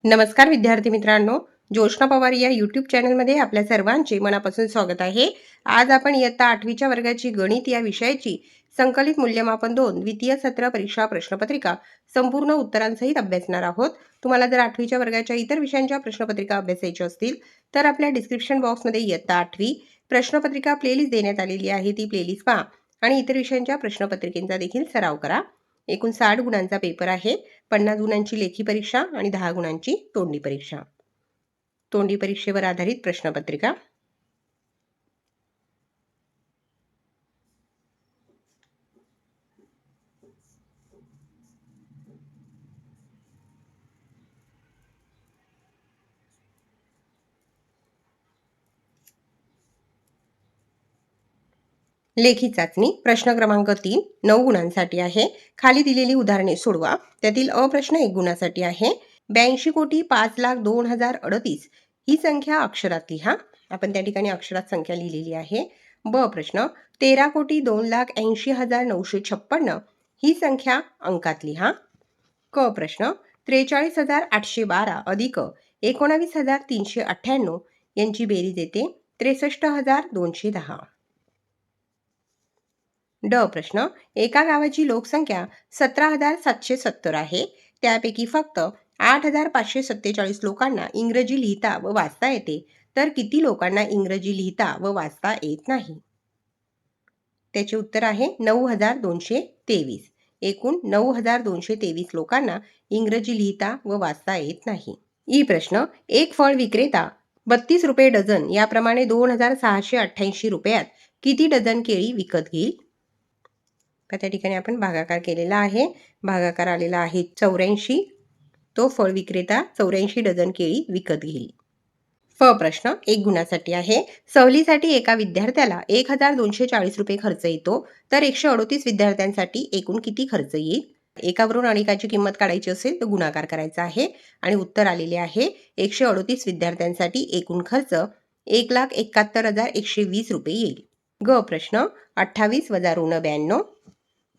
नमस्कार विद्यार्थी मित्रांनो, ज्योत्स्ना पवार या यूट्यूब चॅनलमध्ये आपल्या सर्वांचे मनापासून स्वागत आहे. आज आपण इयत्ता 8वीच्या वर्गाची गणित या विषयाची संकलित मूल्यमापन 2 द्वितीय सत्र परीक्षा प्रश्नपत्रिका संपूर्ण उत्तरांसहित अभ्यासणार आहोत. तुम्हाला जर 8वीच्या वर्गाच्या इतर विषयांच्या प्रश्नपत्रिका अभ्यासायच्या असतील तर आपल्या डिस्क्रिप्शन बॉक्समध्ये इयत्ता 8वी प्रश्नपत्रिका प्लेलिस्ट देण्यात आलेली आहे. ती प्लेलिस्ट पहा आणि इतर विषयांच्या प्रश्नपत्रिकेचा देखील सराव करा. एकूण 60 गुणांचा पेपर आहे. 50 गुणांची लेखी परीक्षा आणि 10 गुणांची तोंडी परीक्षा. तोंडी परीक्षेवर आधारित प्रश्नपत्रिका. लेखी चाचणी प्रश्न क्रमांक 3 9 गुणांसाठी आहे. खाली दिलेली उदाहरणे सोडवा. त्यातील अ प्रश्न 1 गुणासाठी आहे. 82,05,02,038 ही संख्या अक्षरात लिहा. आपण त्या ठिकाणी अक्षरात संख्या लिहिलेली आहे. ब प्रश्न 13,80,956 ही संख्या अंकात लिहा. क प्रश्न 43,812 अधिक 19,398 यांची बेरीज येते 63,210. ड प्रश्न एका गावाची लोकसंख्या 17,770 आहे. त्यापैकी फक्त 8,547 लोकांना इंग्रजी लिहिता व वाचता येते, तर किती लोकांना इंग्रजी लिहिता व वाचता येत नाही? त्याचे उत्तर आहे 9,223. एकूण 9,223 लोकांना इंग्रजी लिहिता व वाचता येत नाही. ई प्रश्न एक फळ विक्रेता 32 रुपये डझन याप्रमाणे 2,688 रुपयात किती डझन केळी विकत घेईल? त्या ठिकाणी आपण भागाकार केलेला आहे. भागाकार आलेला आहे 84. तो फळ विक्रेता 84 डझन केळी विकत घेईल. फ प्रश्न 1 गुणासाठी आहे. सहलीसाठी एका विद्यार्थ्याला 1,240 रुपये खर्च येतो, तर 138 विद्यार्थ्यांसाठी एकूण किती खर्च येईल? एकावरून अनेकाची किंमत काढायची असेल तर गुणाकार करायचा आहे आणि उत्तर आलेले आहे 138 विद्यार्थ्यांसाठी एकूण खर्च 1,71,120 रुपये येईल. ग प्रश्न 28 वजा ऋण 92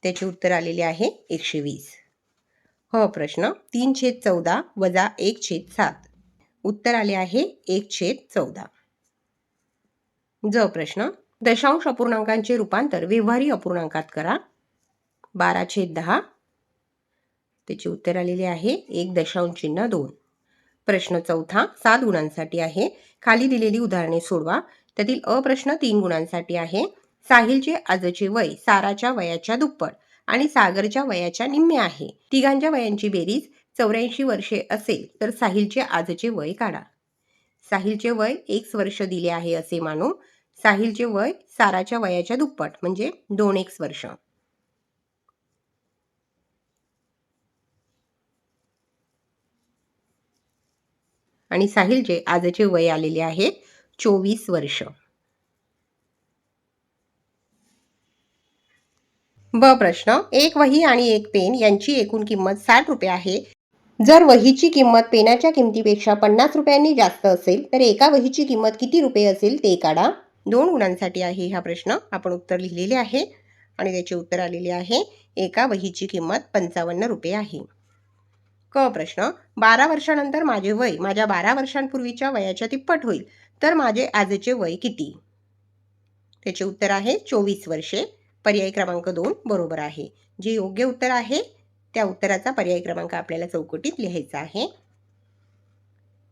त्याचे उत्तर आलेले आहे 120. ह प्रश्न 3/14 वजा 1/7 उत्तर आले आहे 1/14. ज प्रश्न दशांश अपूर्णांकांचे रूपांतर व्यवहारी अपूर्णांकात करा. 12/10 त्याचे उत्तर आलेले आहे 1.2. प्रश्न चौथा 7 गुणांसाठी आहे. खाली दिलेली उदाहरणे सोडवा. त्यातील अ प्रश्न 3 गुणांसाठी आहे. साहिलचे आजचे वय साराच्या वयाच्या दुप्पट आणि सागरच्या वयाच्या निम्मे आहे. तिघांच्या वयांची बेरीज 84 वर्षे असेल तर साहिलचे आजचे वय काढा. साहिलचे वय x वर्ष दिले आहे असे मानू. साहिलचे वय साराच्या वयाच्या दुप्पट म्हणजे 2x वर्ष. आणि साहिलचे आजचे वय आलेले आहे 24 वर्ष. ब प्रश्न एक वही आणि एक पेन यांची एकूण किंमत 60 रुपये आहे. जर वहीची किंमत पेनाच्या किमतीपेक्षा 50 रुपयांनी जास्त असेल तर एका वहीची किंमत किती रुपये असेल ते काढा. 2 गुणांसाठी आहे हा प्रश्न. आपण उत्तर लिहिलेले आहे आणि त्याचे उत्तर आलेले आहे एका वहीची किंमत 55 रुपये आहे. क प्रश्न 12 वर्षानंतर माझे वय माझ्या 12 वर्षांपूर्वीच्या वयाच्या तिप्पट होईल, तर माझे आजचे वय किती? त्याचे उत्तर आहे 24 वर्षे. पर्याय क्रमांक 2 बरोबर आहे. जे योग्य उत्तर आहे त्या उत्तराचा पर्याय क्रमांक आपल्याला चौकटीत लिहायचा आहे.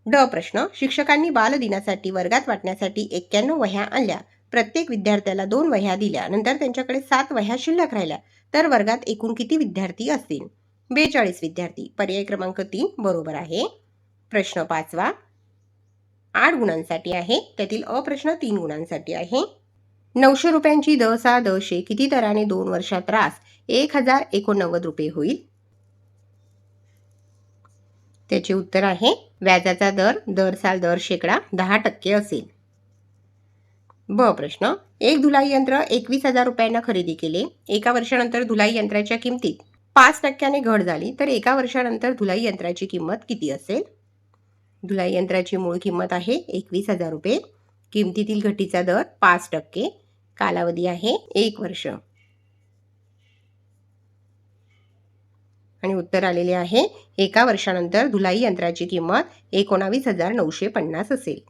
ड प्रश्न शिक्षकांनी बालदिनासाठी वर्गात वाटण्यासाठी 91 वह्या आणल्या. प्रत्येक विद्यार्थ्याला 2 वह्या दिल्या. नंतर त्यांच्याकडे 7 वह्या शिल्लक राहिल्या. तर वर्गात एकूण किती विद्यार्थी असतील? 42 विद्यार्थी. पर्याय क्रमांक 3 बरोबर आहे. प्रश्न 5वा 8 गुणांसाठी आहे. त्यातील अ प्रश्न 3 गुणांसाठी आहे. 900 रुपयांची द सा द शे किती दराने 2 वर्षात रास 1,089 रुपये होईल? त्याचे उत्तर आहे व्याजाचा दर दर साल दर शेकडा 10% असेल. ब प्रश्न एक धुलाई यंत्र 21,000 रुपयांना खरेदी केले. एका वर्षानंतर धुलाई यंत्राच्या किमतीत 5% घट झाली, तर एका वर्षानंतर धुलाई यंत्राची किंमत किती असेल? धुलाई यंत्राची मूळ किंमत आहे 21,000 रुपये. किमतीतील घटीचा दर 5%. कालावधी आहे 1 वर्ष. आणि उत्तर आलेले आहे, एका वर्षानंतर धुलाई यंत्राची किंमत 19,950 असेल.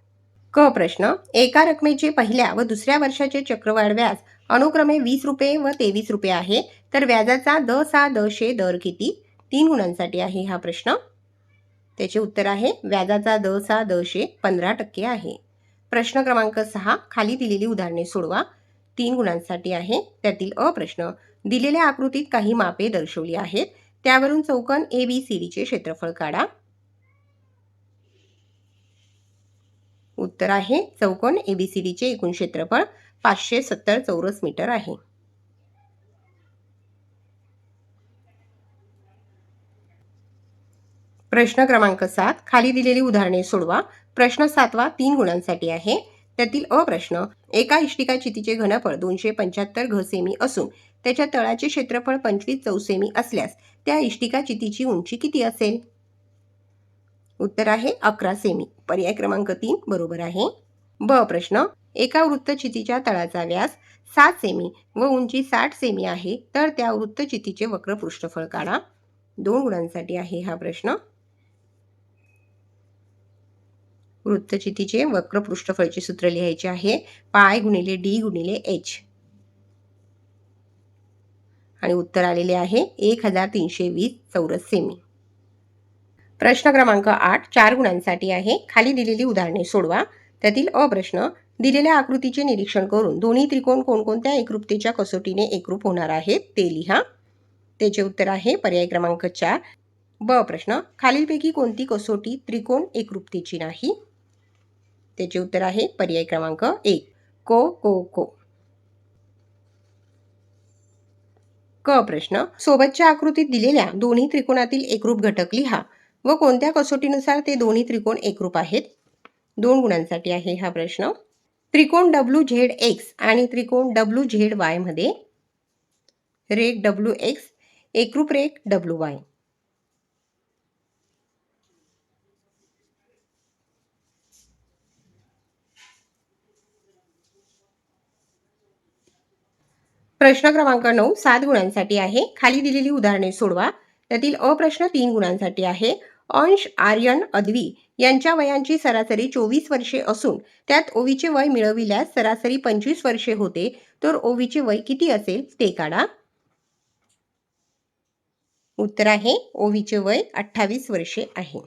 क प्रश्न, एका रकमेचे पहिल्या व दुसऱ्या वर्षाचे चक्रवाढ व्याज अनुक्रमे 20 रुपये व 23 रुपये आहे, तर व्याजाचा द दर किती? 3 गुणांसाठी आहे हा प्रश्न. त्याचे उत्तर आहे, व्याजाचा द 15% आहे. प्रश्न क्रमांक 6, खाली दिलेली उदाहरणे सोडवा. 3 गुणांसाठी आहे. त्यातील अ प्रश्न, दिलेल्या आकृतीत काही मापे दर्शवली आहेत, त्यावरून चौकोन ABCDचे क्षेत्रफळ काढा. उत्तर आहे, चौकोन ABCDचे एकूण क्षेत्रफळ 570 चौरस मीटर आहे. प्रश्न क्रमांक 7, खाली दिलेली उदाहरणे सोडवा. प्रश्न 7वा 3 गुणांसाठी आहे. त्यातील अ प्रश्न, एका इष्टिका चितीचे घनफळ 275 घ सेमी असून त्याच्या तळाचे क्षेत्रफळ 25 चौसेमी असल्यास त्या इष्टिका चितीची उंची किती असेल? उत्तर आहे 11 सेमी. पर्याय क्रमांक 3 बरोबर आहे. ब प्रश्न, एका वृत्तचितीच्या तळाचा व्यास 7 सेमी व उंची 60 सेमी आहे, तर त्या वृत्तचितीचे वक्र पृष्ठफळ काढा. 2 गुणांसाठी आहे हा प्रश्न. वृत्तचितीचे वक्र पृष्ठफळचे सूत्र लिहायचे आहे, पाय गुणिले डी गुणिले एच. आणि उत्तर आलेले आहे 1320 चौरस सेमी. प्रश्न क्रमांक 8, 4 गुणांसाठी आहे. खाली दिलेली उदाहरणे सोडवा. त्यातील अ प्रश्न, दिलेल्या आकृतीचे निरीक्षण करून दोन्ही त्रिकोण कोणकोणत्या एकरूपतेच्या कसोटीने एकरूप होणार आहेत ते लिहा. त्याचे उत्तर आहे पर्याय क्रमांक 4. ब प्रश्न, खालीलपैकी कोणती कसोटी त्रिकोण एकरूपतेची नाही? त्याचे उत्तर आहे पर्याय क्रमांक 1, को. क प्रश्न, सोबतच्या आकृतीत दिलेल्या दोन्ही त्रिकोणातील एकरूप घटक लिहा व कोणत्या कसोटीनुसार ते दोन्ही त्रिकोण एकरूप आहेत? 2 गुणांसाठी आहे हा प्रश्न. त्रिकोण WZX आणि त्रिकोण WZY मध्ये रेघ WX एकरूप रेघ WY. प्रश्न क्रमांक 9, 7 गुणांसाठी आहे. खाली दिलेली उदाहरणे सोडवा. त्यातील अ प्रश्न 3 गुणांसाठी आहे. अंश, आर्यन, अद्वी यांच्या वयांची सरासरी 24 वर्षे असून त्यात ओवीचे वय मिळविल्यास सरासरी 25 वर्षे होते, तर ओवीचे वय किती असेल ते काढा. उत्तर आहे, ओवीचे वय 28 वर्षे आहे.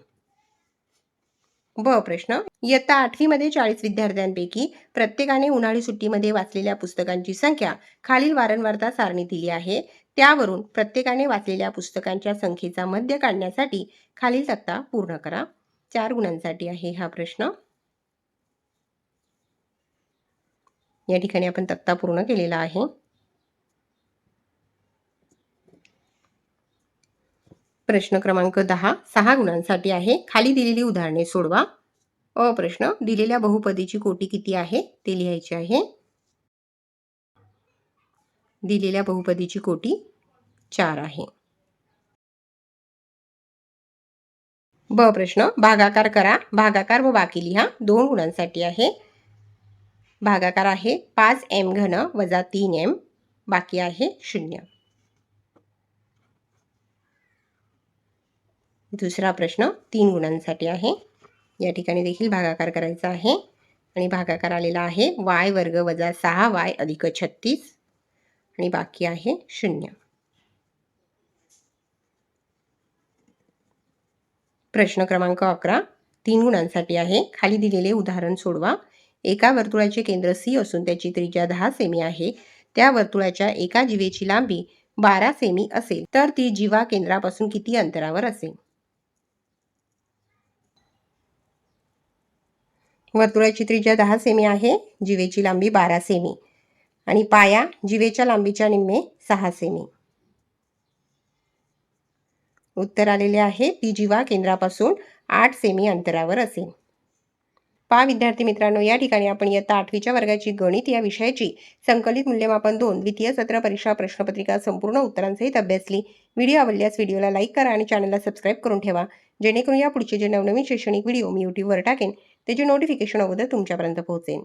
ब प्रश्न, इयत्ता 8वी मध्ये 40 विद्यार्थ्यांपैकी प्रत्येकाने उन्हाळी सुट्टीमध्ये वाचलेल्या पुस्तकांची संख्या खालील वारंवारता सारणी दिली आहे. त्यावरून प्रत्येकाने वाचलेल्या पुस्तकांच्या संख्येचा मध्य काढण्यासाठी खालील तक्ता पूर्ण करा. 4 गुणांसाठी आहे हा प्रश्न. या ठिकाणी आपण तक्ता पूर्ण केलेला आहे. प्रश्न क्रमांक 10, 6 गुणांसाठी आहे. खाली दिलेली उदाहरणे सोडवा. अ प्रश्न, दिलेल्या बहुपदीची कोटी किती आहे ते लिहायचे आहे. दिलेल्या बहुपदीची कोटी 4 आहे. ब प्रश्न, भागाकार करा. भागाकार व बाकी लिहा. 2 गुणांसाठी आहे. भागाकार आहे 5m घन वजा 3m, बाकी आहे 0. दुसरा प्रश्न 3 गुणांसाठी आहे. या ठिकाणी देखील भागाकार करायचा आहे आणि भागाकार आलेला आहे y वर्ग वजा 6y अधिक 36 आणि बाकी आहे 0. प्रश्न क्रमांक 11, 3 गुणांसाठी आहे. खाली दिलेले उदाहरण सोडवा. एका वर्तुळाचे केंद्र C असून त्याची त्रिज्या 10 सेमी आहे. त्या वर्तुळाच्या एका जीवेची लांबी 12 सेमी असेल, तर ती जीवा केंद्रापासून किती अंतरावर असेल? वर्तुळाची त्रिज्या 10 सेमी आहे, जीवेची लांबी 12 सेमी आणि पाया जीवेच्या लांबीच्या निम्मे 6 सेमी. उत्तर आलेले आहे, ती जीवा केंद्रापासून 8 सेमी अंतरावर असेल. विद्यार्थी मित्रांनो, या ठिकाणी आपण इयत्ता 8वीच्या वर्गाची गणित या विषयाची संकलित मूल्यमापन 2 द्वितीय सत्र परीक्षा प्रश्नपत्रिका संपूर्ण उत्तरांसहित अभ्यासली. व्हिडिओ आवडल्यास व्हिडिओला लाईक करा आणि चॅनलला सबस्क्राईब करून ठेवा, जेणेकरून या पुढचे जे नवनवीन शैक्षणिक व्हिडिओ मी यूट्यूबवर टाकेन त्याचे नोटिफिकेशन अगोदर तुमच्यापर्यंत पोहोचेल.